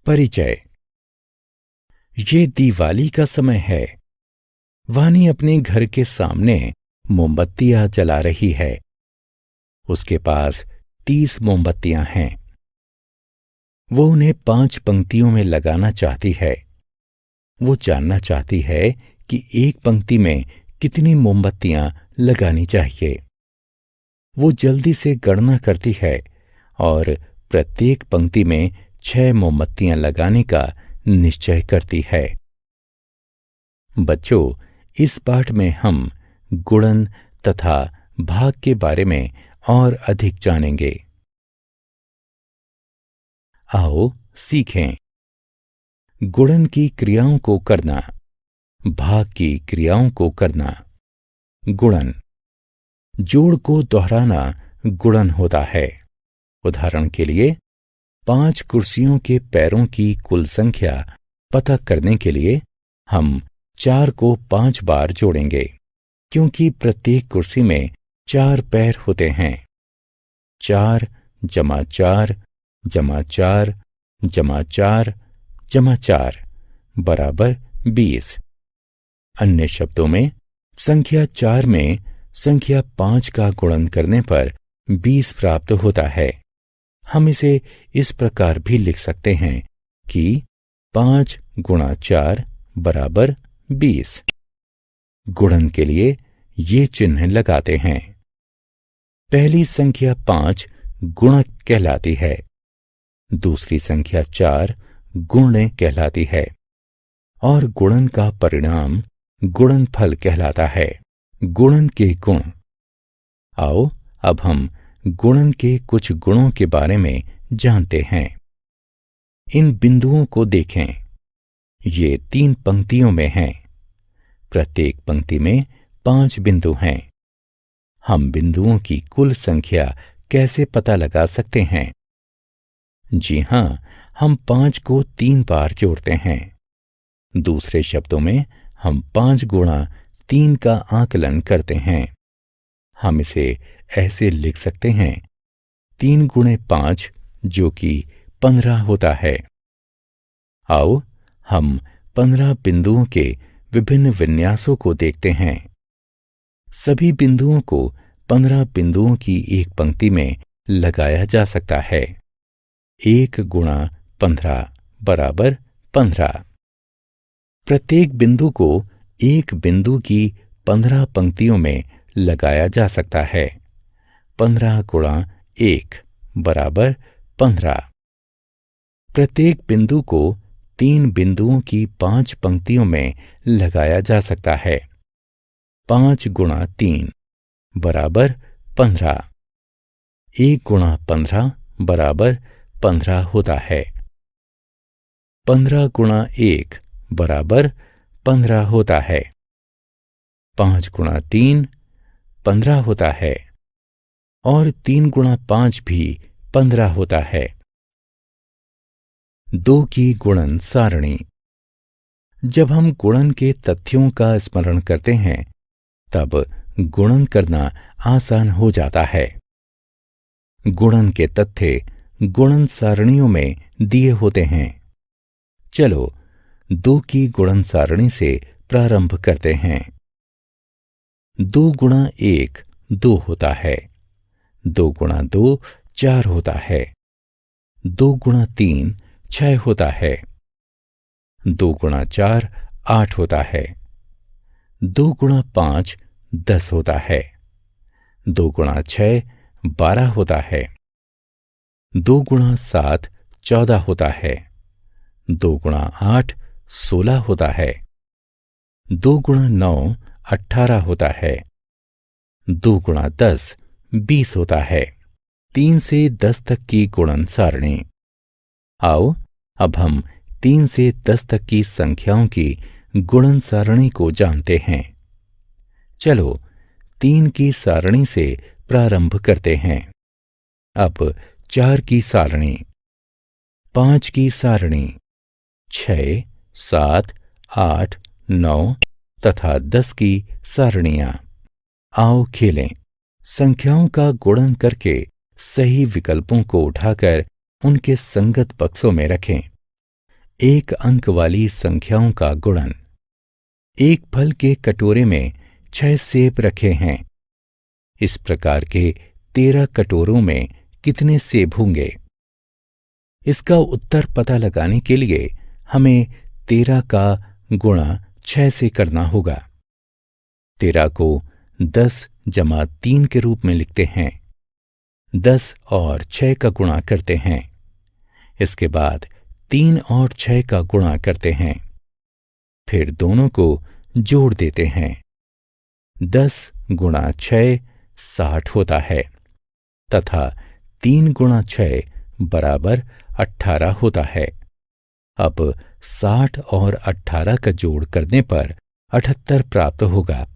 परिचय। ये दिवाली का समय है। वानी अपने घर के सामने मोमबत्तियां जला रही है। उसके पास 30 मोमबत्तियां हैं। वो उन्हें 5 पंक्तियों में लगाना चाहती है। वो जानना चाहती है कि एक पंक्ति में कितनी मोमबत्तियां लगानी चाहिए। वो जल्दी से गणना करती है और प्रत्येक पंक्ति में 6 मोमबत्तियां लगाने का निश्चय करती है। बच्चों, इस पाठ में हम गुणन तथा भाग के बारे में और अधिक जानेंगे। आओ सीखें। गुणन की क्रियाओं को करना, भाग की क्रियाओं को करना। गुणन, जोड़ को दोहराना गुणन होता है। उदाहरण के लिए 5 कुर्सियों के पैरों की कुल संख्या पता करने के लिए हम 4 को 5 बार जोड़ेंगे, क्योंकि प्रत्येक कुर्सी में 4 पैर होते हैं। 4 जमा 4 जमा 4 जमा 4 जमा 4 बराबर 20। अन्य शब्दों में, संख्या 4 में संख्या 5 का गुणन करने पर 20 प्राप्त होता है। हम इसे इस प्रकार भी लिख सकते हैं कि 5 गुणा 4 बराबर 20। गुणन के लिए ये चिन्ह लगाते हैं। पहली संख्या 5 गुणक कहलाती है। दूसरी संख्या 4 गुण्य कहलाती है और गुणन का परिणाम गुणनफल कहलाता है। गुणन के गुण। आओ अब हम गुणन के कुछ गुणों के बारे में जानते हैं। इन बिंदुओं को देखें। ये 3 पंक्तियों में हैं। प्रत्येक पंक्ति में 5 बिंदु हैं। हम बिंदुओं की कुल संख्या कैसे पता लगा सकते हैं? जी हां, हम 5 को 3 बार जोड़ते हैं। दूसरे शब्दों में, हम 5 गुणा 3 का आकलन करते हैं। हम इसे ऐसे लिख सकते हैं: 3 गुणे 5 जो कि 15 होता है। आओ हम 15 बिंदुओं के विभिन्न विन्यासों को देखते हैं। सभी बिंदुओं को 15 बिंदुओं की एक पंक्ति में लगाया जा सकता है। 1 गुणा 15 बराबर 15। प्रत्येक बिंदु को एक बिंदु की 15 पंक्तियों में लगाया जा सकता है। 15 गुणा 1 बराबर 15। प्रत्येक बिंदु को 3 बिंदुओं की 5 पंक्तियों में लगाया जा सकता है। 5 गुणा 3 बराबर 15। 1 गुणा 15 बराबर 15 होता है। 15 गुणा 1 बराबर 15 होता है। 5 गुणा 3 15 होता है और 3 गुणा 5 भी 15 होता है। 2 की गुणन सारणी। जब हम गुणन के तथ्यों का स्मरण करते हैं, तब गुणन करना आसान हो जाता है। गुणन के तथ्य गुणन सारणियों में दिए होते हैं। चलो 2 की गुणन सारणी से प्रारंभ करते हैं। 2 गुणा 1 2 होता है। 2 गुणा 2 4 होता है। 2 गुणा 3 6 होता है। 2 गुणा 4 8 होता है। 2 गुणा 5 10 होता है। 2 गुणा 6 12 होता है। 2 गुणा 7 14 होता है। 2 गुणा 8 16 होता है। 2 गुणा 9 18 होता है। 2 गुणा 10 20 होता है। 3 से 10 तक की गुणन सारणी। आओ अब हम 3 से 10 तक की संख्याओं की गुणन सारणी को जानते हैं। चलो 3 की सारणी से प्रारंभ करते हैं। अब 4 की सारणी, 5 की सारणी, 6 7 8 9 तथा 10 की सारणियां। आओ खेलें। संख्याओं का गुणन करके सही विकल्पों को उठाकर उनके संगत बक्सों में रखें। एक अंक वाली संख्याओं का गुणन। एक फल के कटोरे में 6 सेब रखे हैं। इस प्रकार के 13 कटोरों में कितने सेब होंगे? इसका उत्तर पता लगाने के लिए हमें 13 का गुणा 6 से करना होगा। 13 को 10 जमा 3 के रूप में लिखते हैं। 10 और 6 का गुणा करते हैं। इसके बाद 3 और 6 का गुणा करते हैं। फिर दोनों को जोड़ देते हैं। 10 गुणा 6 60 होता है तथा 3 गुणा 6 बराबर 18 होता है। अब 60 और 18 का जोड़ करने पर 78 प्राप्त होगा।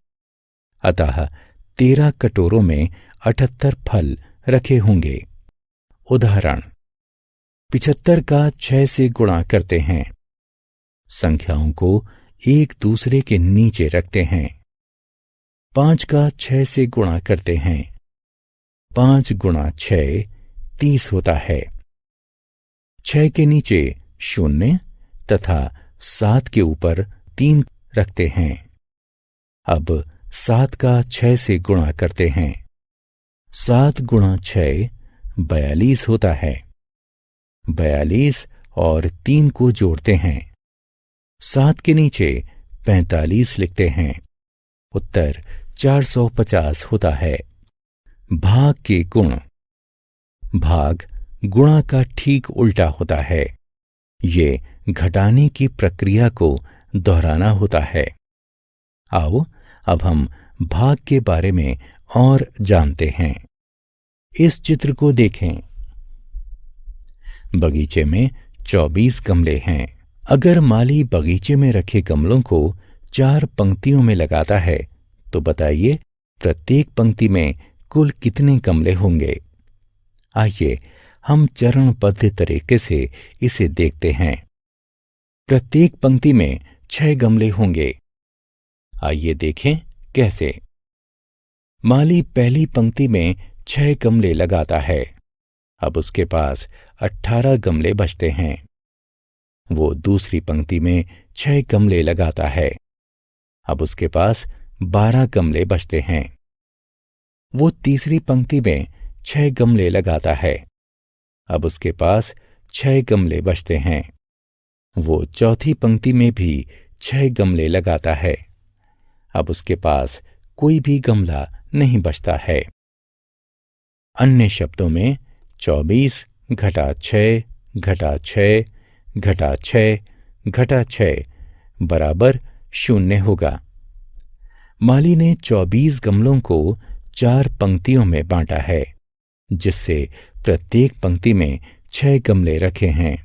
अतः 13 कटोरों में 78 फल रखे होंगे। उदाहरण, 75 का 6 से गुणा करते हैं। संख्याओं को एक दूसरे के नीचे रखते हैं। 5 का 6 से गुणा करते हैं। 5 गुणा 6 30 होता है। 6 के नीचे 0 तथा 7 के ऊपर 3 रखते हैं। अब 7 का 6 से गुणा करते हैं। 7 गुणा 6 42 होता है। 42 और 3 को जोड़ते हैं। 7 के नीचे 45 लिखते हैं। उत्तर 450 होता है। भाग के गुण। भाग गुणा का ठीक उल्टा होता है। ये घटाने की प्रक्रिया को दोहराना होता है। आओ अब हम भाग के बारे में और जानते हैं। इस चित्र को देखें। बगीचे में 24 गमले हैं। अगर माली बगीचे में रखे गमलों को 4 पंक्तियों में लगाता है तो बताइए प्रत्येक पंक्ति में कुल कितने गमले होंगे? आइए हम चरणबद्ध तरीके से इसे देखते हैं। प्रत्येक पंक्ति में 6 गमले होंगे। आइए देखें कैसे। माली पहली पंक्ति में 6 गमले लगाता है। अब उसके पास 18 गमले बचते हैं। वो दूसरी पंक्ति में 6 गमले लगाता है। अब उसके पास 12 गमले बचते हैं। वो तीसरी पंक्ति में 6 गमले लगाता है। अब उसके पास 6 गमले बचते हैं। वो चौथी पंक्ति में भी 6 गमले लगाता है। अब उसके पास कोई भी गमला नहीं बचता है। अन्य शब्दों में 24 घटा 6 घटा 6 घटा 6 घटा 6 बराबर 0 होगा। माली ने 24 गमलों को 4 पंक्तियों में बांटा है, जिससे प्रत्येक पंक्ति में 6 गमले रखे हैं।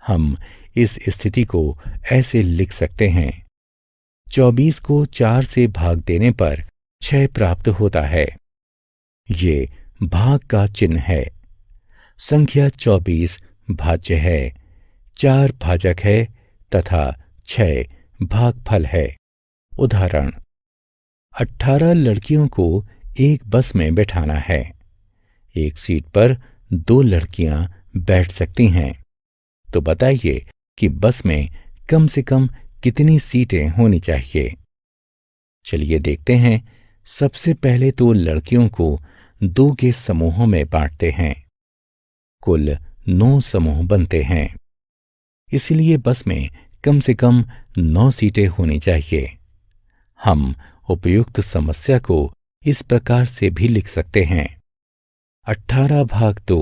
हम इस स्थिति को ऐसे लिख सकते हैं। 24 को 4 से भाग देने पर 6 प्राप्त होता है। ये भाग का चिन्ह है। संख्या 24 भाज्य है, 4 भाजक है तथा 6 भागफल है। उदाहरण, 18 लड़कियों को एक बस में बैठाना है। एक सीट पर 2 लड़कियां बैठ सकती हैं। तो बताइए कि बस में कम से कम कितनी सीटें होनी चाहिए। चलिए देखते हैं। सबसे पहले तो लड़कियों को 2 के समूहों में बांटते हैं। कुल 9 समूह बनते हैं। इसलिए बस में कम से कम 9 सीटें होनी चाहिए। हम उपयुक्त समस्या को इस प्रकार से भी लिख सकते हैं। 18 भाग 2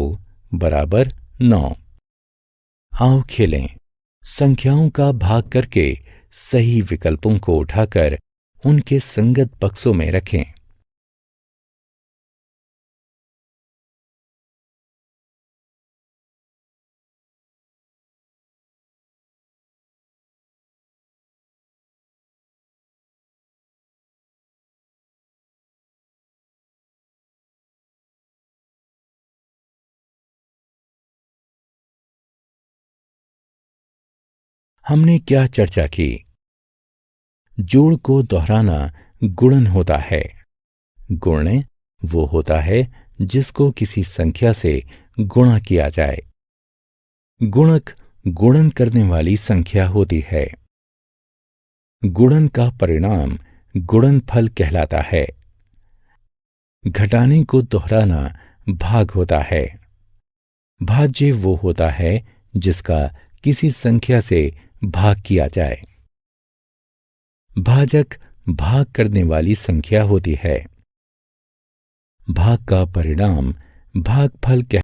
बराबर 9। आओ खेलें। संख्याओं का भाग करके सही विकल्पों को उठाकर उनके संगत बक्सों में रखें। हमने क्या चर्चा की? जोड़ को दोहराना गुणन होता है। गुणन वो होता है जिसको किसी संख्या से गुणा किया जाए। गुणक गुणन करने वाली संख्या होती है। गुणन का परिणाम गुणनफल कहलाता है। घटाने को दोहराना भाग होता है। भाज्य वो होता है जिसका किसी संख्या से भाग किया जाए। भाजक भाग करने वाली संख्या होती है। भाग का परिणाम भागफल